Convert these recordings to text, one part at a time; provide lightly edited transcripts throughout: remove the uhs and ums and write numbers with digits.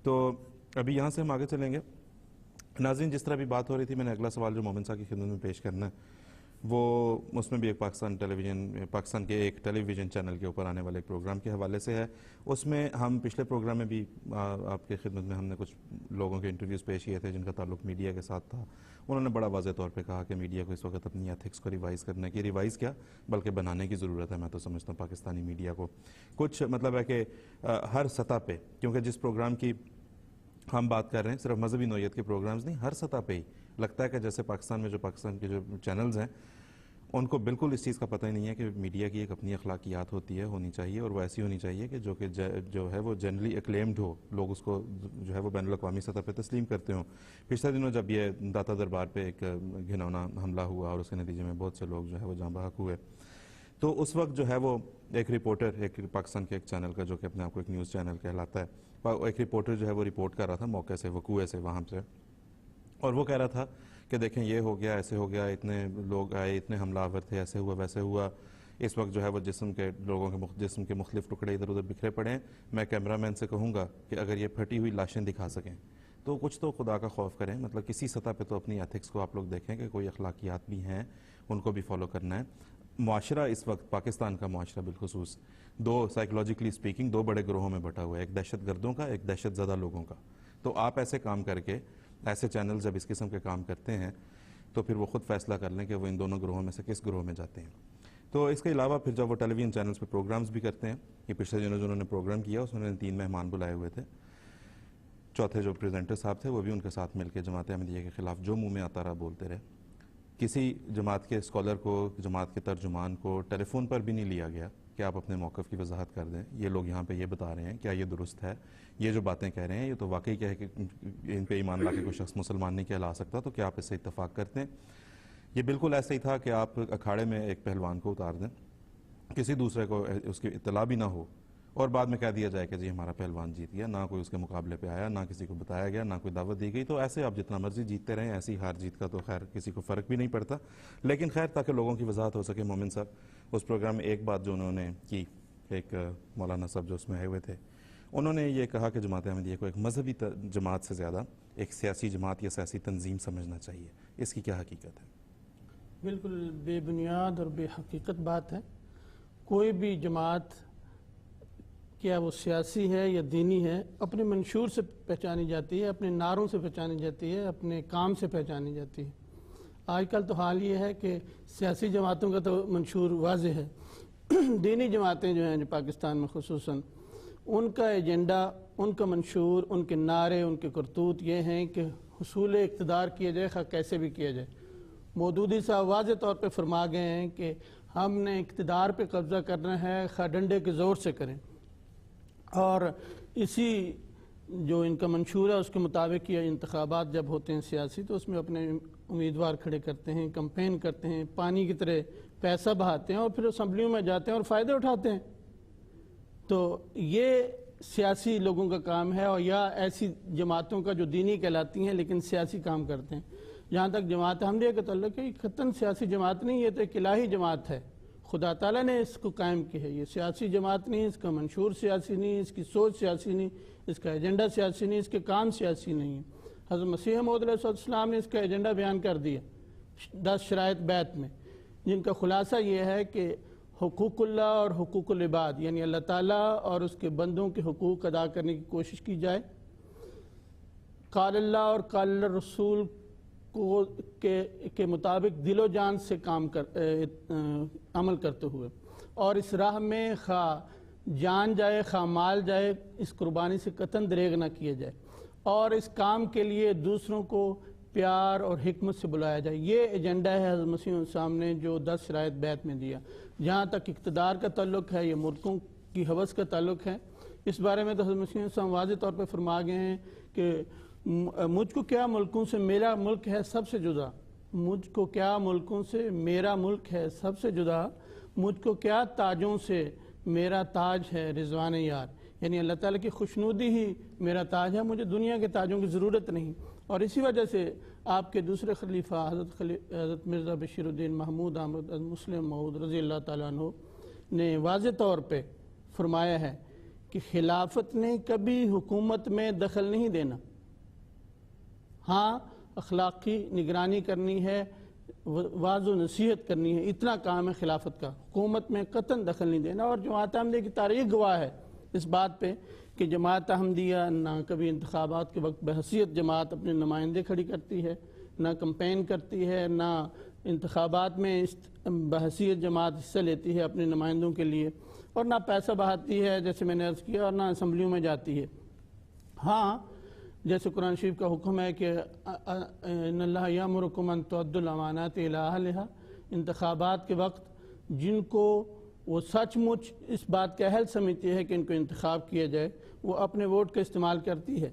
تو ابھی یہاں سے ہم آگے چلیں گے. ناظرین، جس طرح بھی بات ہو رہی تھی، میں نے اگلا سوال جو مومن صاحب کی خدمت میں پیش کرنا ہے وہ اس میں بھی ایک پاکستان کے ایک ٹیلی ویژن چینل کے اوپر آنے والے ایک پروگرام کے حوالے سے ہے. اس میں ہم پچھلے پروگرام میں بھی آپ کے خدمت میں ہم نے کچھ لوگوں کے انٹرویوز پیش کیے تھے جن کا تعلق میڈیا کے ساتھ تھا. انہوں نے بڑا واضح طور پہ کہا کہ میڈیا کو اس وقت اپنی ایتھکس کو ریوائز کرنے کی، ریوائز کیا بلکہ بنانے کی ضرورت ہے. میں تو سمجھتا ہوں پاکستانی میڈیا کو کچھ مطلب ہے کہ ہر سطح پہ، کیونکہ جس پروگرام کی ہم بات کر رہے ہیں صرف مذہبی نوعیت کے پروگرامز نہیں، ہر سطح پہ ہی لگتا ہے کہ جیسے پاکستان میں جو پاکستان کے جو چینلز ہیں ان کو بالکل اس چیز کا پتہ ہی نہیں ہے کہ میڈیا کی ایک اپنی اخلاقیات ہوتی ہے، ہونی چاہیے، اور وہ ایسی ہونی چاہیے کہ جو ہے وہ جنرلی اکلیمڈ ہو، لوگ اس کو جو ہے وہ بین الاقوامی سطح پہ تسلیم کرتے ہوں. پچھلے دنوں جب یہ داتا دربار پہ ایک گھناؤنا حملہ ہوا اور اس کے نتیجے میں بہت سے لوگ جو ہے وہ جاں بحق ہوئے، تو اس وقت جو ہے وہ ایک رپورٹر، ایک پاکستان کے ایک چینل کا جو کہ اپنے آپ کو ایک نیوز چینل کہلاتا ہے، ایک رپورٹر جو ہے وہ رپورٹ کر رہا تھا موقع سے، وقوع سے، وہاں سے، اور وہ کہہ رہا تھا کہ دیکھیں یہ ہو گیا، ایسے ہو گیا، اتنے لوگ آئے، اتنے حملہ آور تھے، ایسے ہوا ویسے ہوا. اس وقت جو ہے وہ جسم کے لوگوں کے جسم کے مختلف ٹکڑے ادھر ادھر بکھرے پڑے ہیں. میں کیمرہ مین سے کہوں گا کہ اگر یہ پھٹی ہوئی لاشیں دکھا سکیں تو کچھ تو خدا کا خوف کریں. مطلب کسی سطح پہ تو اپنی ایتھکس کو آپ لوگ دیکھیں کہ کوئی اخلاقیات بھی ہیں، ان کو بھی فالو کرنا ہے. معاشرہ اس وقت، پاکستان کا معاشرہ بالخصوص، سائیکولوجیکلی اسپیکنگ دو بڑے گروہوں میں بٹا ہوا ہے، ایک دہشت گردوں کا، ایک دہشت زدہ لوگوں کا. تو آپ ایسے کام کر کے، ایسے چینل جب اس قسم کے کام کرتے ہیں تو پھر وہ خود فیصلہ کر لیں کہ وہ ان دونوں گروہوں میں سے کس گروہ میں جاتے ہیں. تو اس کے علاوہ پھر جب وہ ٹیلی ویژن چینلز پہ پروگرامز بھی کرتے ہیں، یہ پچھلے دنوں جنہوں نے پروگرام کیا اس میں 3 مہمان بلائے ہوئے تھے. چوتھے جو پریزنٹر صاحب تھے وہ بھی ان کے ساتھ مل کے جماعت احمدیہ کے خلاف جو منہ میں آتا رہا بولتے رہے. کسی جماعت کے اسکالر کو، جماعت کے ترجمان کو ٹیلی فون پر بھی نہیں لیا گیا کہ آپ اپنے موقف کی وضاحت کر دیں، یہ لوگ یہاں پہ یہ بتا رہے ہیں، کیا یہ درست ہے؟ یہ جو باتیں کہہ رہے ہیں یہ تو واقعی کیا ہے کہ ان پہ ایمان لا کے کوئی شخص مسلمان نہیں کہلا سکتا، تو کیا آپ اس سے اتفاق کرتے ہیں؟ یہ بالکل ایسا ہی تھا کہ آپ اکھاڑے میں ایک پہلوان کو اتار دیں، کسی دوسرے کو اس کی اطلاع بھی نہ ہو، اور بعد میں کہہ دیا جائے کہ جی ہمارا پہلوان جیت گیا، نہ کوئی اس کے مقابلے پہ آیا، نہ کسی کو بتایا گیا، نہ کوئی دعوت دی گئی. تو ایسے آپ جتنا مرضی جیتتے رہیں، ایسی ہار جیت کا تو خیر کسی کو فرق بھی نہیں پڑتا. لیکن خیر تاکہ لوگوں کی وضاحت ہو سکے، مومن صاحب اس پروگرام میں ایک بات جو انہوں نے کی، ایک مولانا صاحب جو اس میں آئے ہوئے تھے، انہوں نے یہ کہا کہ جماعت احمدیہ کو ایک مذہبی جماعت سے زیادہ ایک سیاسی جماعت یا سیاسی تنظیم سمجھنا چاہیے. اس کی کیا حقیقت ہے؟ بالکل بے بنیاد اور بے حقیقت بات ہے. کوئی بھی جماعت، کیا وہ سیاسی ہے یا دینی ہے، اپنے منشور سے پہچانی جاتی ہے، اپنے نعروں سے پہچانی جاتی ہے، اپنے کام سے پہچانی جاتی ہے. آج کل تو حال یہ ہے کہ سیاسی جماعتوں کا تو منشور واضح ہے. دینی جماعتیں جو ہیں جو پاکستان میں خصوصاً، ان کا ایجنڈا، ان کا منشور، ان کے نعرے، ان کے کرتوت یہ ہیں کہ حصول اقتدار کیا جائے، خواہ کیسے بھی کیا جائے. مودودی صاحب واضح طور پہ فرما گئے ہیں کہ ہم نے اقتدار پہ قبضہ کرنا ہے، خواہ ڈنڈے کے زور سے کریں. اور اسی جو ان کا منشور ہے اس کے مطابق یہ انتخابات جب ہوتے ہیں سیاسی، تو اس میں اپنے امیدوار کھڑے کرتے ہیں، کمپین کرتے ہیں، پانی کی طرح پیسہ بہاتے ہیں، اور پھر اسمبلیوں میں جاتے ہیں اور فائدے اٹھاتے ہیں. تو یہ سیاسی لوگوں کا کام ہے، اور یا ایسی جماعتوں کا جو دینی کہلاتی ہیں لیکن سیاسی کام کرتے ہیں. جہاں تک جماعت احمدیہ کا تعلق ہے، یہ خطاً سیاسی جماعت نہیں، یہ تو ایک الہی جماعت ہے. خدا تعالیٰ نے اس کو قائم کی ہے. یہ سیاسی جماعت نہیں، اس کا منشور سیاسی نہیں، اس کی سوچ سیاسی نہیں، اس کا ایجنڈا سیاسی نہیں، اس کے کام سیاسی نہیں ہیں. حضرت مسیح موعود علیہ السلام نے اس کا ایجنڈا بیان کر دیا 10 شرائط بیعت میں، جن کا خلاصہ یہ ہے کہ حقوق اللہ اور حقوق العباد، یعنی اللہ تعالیٰ اور اس کے بندوں کے حقوق ادا کرنے کی کوشش کی جائے. قال اللہ اور قال الرسول کے مطابق دل و جان سے عمل کرتے ہوئے، اور اس راہ میں خواہ جان جائے خواہ مال جائے، اس قربانی سے قطعاً دریغ نہ کیا جائے، اور اس کام کے لیے دوسروں کو پیار اور حکمت سے بلایا جائے. یہ ایجنڈا ہے حضرت مسیح السلام نے جو 10 شرائط بیعت میں دیا. جہاں تک اقتدار کا تعلق ہے، یہ ملکوں کی ہوس کا تعلق ہے، اس بارے میں تو حضرت مسیح السلام واضح طور پہ فرما گئے ہیں کہ مجھ کو کیا ملکوں سے میرا ملک ہے سب سے جدا، مجھ کو کیا ملکوں سے میرا ملک ہے سب سے جدا، مجھ کو کیا تاجوں سے میرا تاج ہے رضوان یار. یعنی اللہ تعالیٰ کی خوشنودی ہی میرا تاج ہے، مجھے دنیا کے تاجوں کی ضرورت نہیں. اور اسی وجہ سے آپ کے دوسرے خلیفہ حضرت مرزا بشیر الدین محمود احمد مسلم موعود رضی اللہ تعالیٰ عنہ نے واضح طور پہ فرمایا ہے کہ خلافت نے کبھی حکومت میں دخل نہیں دینا. ہاں اخلاقی نگرانی کرنی ہے, واعظ و نصیحت کرنی ہے, اتنا کام ہے خلافت کا. حکومت میں قطعاً دخل نہیں دینا. اور جماعت احمدیہ کی تاریخ گواہ ہے اس بات پہ کہ جماعت احمدیہ نہ کبھی انتخابات کے وقت بحیثیت جماعت اپنے نمائندے کھڑی کرتی ہے, نہ کمپین کرتی ہے, نہ انتخابات میں بحیثیت جماعت حصہ لیتی ہے اپنے نمائندوں کے لیے, اور نہ پیسہ بہاتی ہے جیسے میں نے عرض کیا, اور نہ اسمبلیوں میں جاتی ہے. ہاں جیسے قرآن شریف کا حکم ہے کہ ان اللہ یامرکم ان تؤدوا الامانات الی اہلھا, انتخابات کے وقت جن کو وہ سچ مچ اس بات کا اہل سمجھتی ہے کہ ان کو انتخاب کیا جائے, وہ اپنے ووٹ کا استعمال کرتی ہے.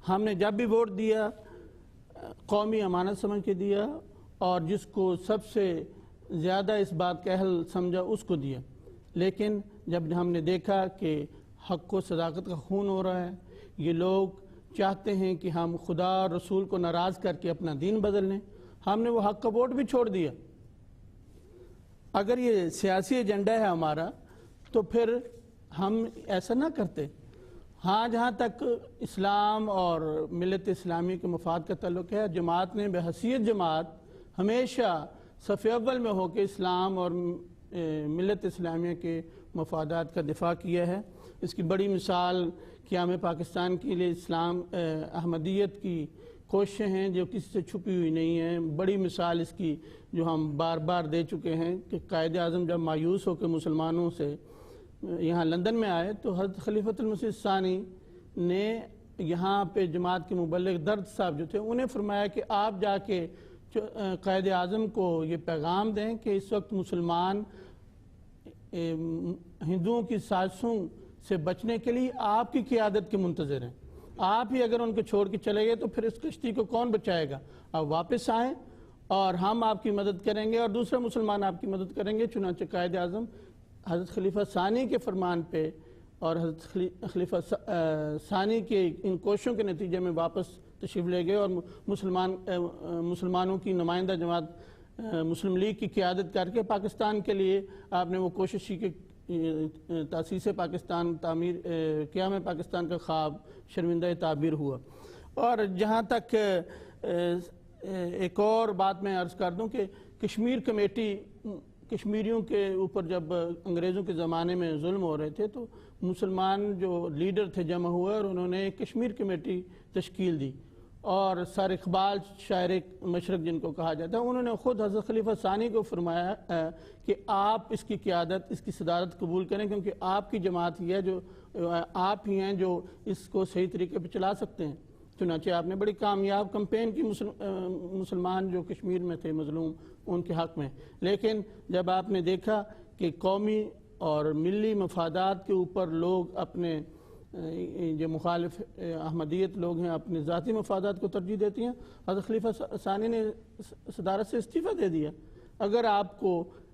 ہم نے جب بھی ووٹ دیا قومی امانت سمجھ کے دیا, اور جس کو سب سے زیادہ اس بات کا اہل سمجھا اس کو دیا. لیکن جب ہم نے دیکھا کہ حق و صداقت کا خون ہو رہا ہے, یہ لوگ چاہتے ہیں کہ ہم خدا اور رسول کو ناراض کر کے اپنا دین بدل لیں, ہم نے وہ حق کا ووٹ بھی چھوڑ دیا. اگر یہ سیاسی ایجنڈا ہے ہمارا تو پھر ہم ایسا نہ کرتے. ہاں جہاں تک اسلام اور ملت اسلامی کے مفاد کا تعلق ہے, جماعت نے بحیثیت جماعت ہمیشہ صف اول میں ہو کے اسلام اور ملت اسلامیہ کے مفادات کا دفاع کیا ہے. اس کی بڑی مثال قیام پاکستان کے لیے اسلام احمدیت کی کوششیں ہیں جو کسی سے چھپی ہوئی نہیں ہیں. بڑی مثال اس کی جو ہم بار بار دے چکے ہیں کہ قائد اعظم جب مایوس ہو کے مسلمانوں سے یہاں لندن میں آئے تو حضرت خلیفۃ المسیح الثانی نے یہاں پہ جماعت کے مبلغ درد صاحب جو تھے انہیں فرمایا کہ آپ جا کے قائد اعظم کو یہ پیغام دیں کہ اس وقت مسلمان ہندوؤں کی سازشوں سے بچنے کے لیے آپ کی قیادت کے منتظر ہیں. آپ ہی اگر ان کو چھوڑ کے چلے گئے تو پھر اس کشتی کو کون بچائے گا؟ آپ واپس آئیں اور ہم آپ کی مدد کریں گے اور دوسرے مسلمان آپ کی مدد کریں گے. چنانچہ قائد اعظم حضرت خلیفہ ثانی کے فرمان پہ اور حضرت خلیفہ ثانی کے ان کوششوں کے نتیجے میں واپس تشریف لے گئے اور مسلمانوں کی نمائندہ جماعت مسلم لیگ کی قیادت کر کے پاکستان کے لیے آپ نے وہ کوشش کی کہ تاسیس پاکستان, تعمیر قیام پاکستان کا خواب شرمندہ تعبیر ہوا. اور جہاں تک ایک اور بات میں عرض کر دوں کہ کشمیر کمیٹی, کشمیریوں کے اوپر جب انگریزوں کے زمانے میں ظلم ہو رہے تھے تو مسلمان جو لیڈر تھے جمع ہوئے اور انہوں نے کشمیر کمیٹی تشکیل دی. اور سر اقبال شاعر مشرق جن کو کہا جاتا ہے, انہوں نے خود حضرت خلیفہ ثانی کو فرمایا کہ آپ اس کی قیادت, اس کی صدارت قبول کریں کیونکہ آپ کی جماعت ہی ہے جو آپ ہی ہیں جو اس کو صحیح طریقے پہ چلا سکتے ہیں. چنانچہ آپ نے بڑی کامیاب کمپین کی مسلمان جو کشمیر میں تھے مظلوم ان کے حق میں. لیکن جب آپ نے دیکھا کہ قومی اور ملی مفادات کے اوپر لوگ اپنے جو مخالف احمدیت لوگ ہیں اپنے ذاتی مفادات کو ترجیح دیتی ہیں, حضرت خلیفہ ثانی نے صدارت سے استعفیٰ دے دیا. اگر آپ کو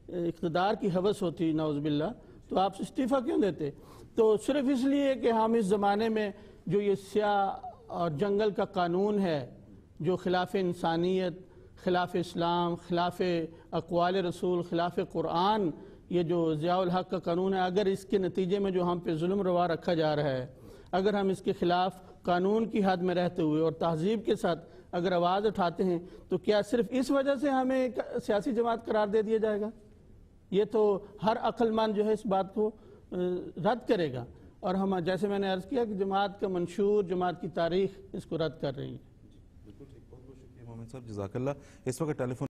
اقتدار کی ہوس ہوتی نعوذ باللہ تو آپ استعفیٰ کیوں دیتے؟ تو صرف اس لیے کہ ہم اس زمانے میں جو یہ سیاہ اور جنگل کا قانون ہے جو خلاف انسانیت, خلاف اسلام, خلاف اقوال رسول, خلاف قرآن, یہ جو ضیاء الحق کا قانون ہے, اگر اس کے نتیجے میں جو ہم پہ ظلم روا رکھا جا رہا ہے, اگر ہم اس کے خلاف قانون کی حد میں رہتے ہوئے اور تہذیب کے ساتھ اگر آواز اٹھاتے ہیں تو کیا صرف اس وجہ سے ہمیں ایک سیاسی جماعت قرار دے دیا جائے گا؟ یہ تو ہر عقل مند جو ہے اس بات کو رد کرے گا. اور ہم جیسے میں نے عرض کیا کہ جماعت کا منشور, جماعت کی تاریخ اس کو رد کر رہی ہے. بالکل ٹھیک, بہت بہت شکریہ مومن صاحب, جزاک اللہ. اس وقت ٹیلی فون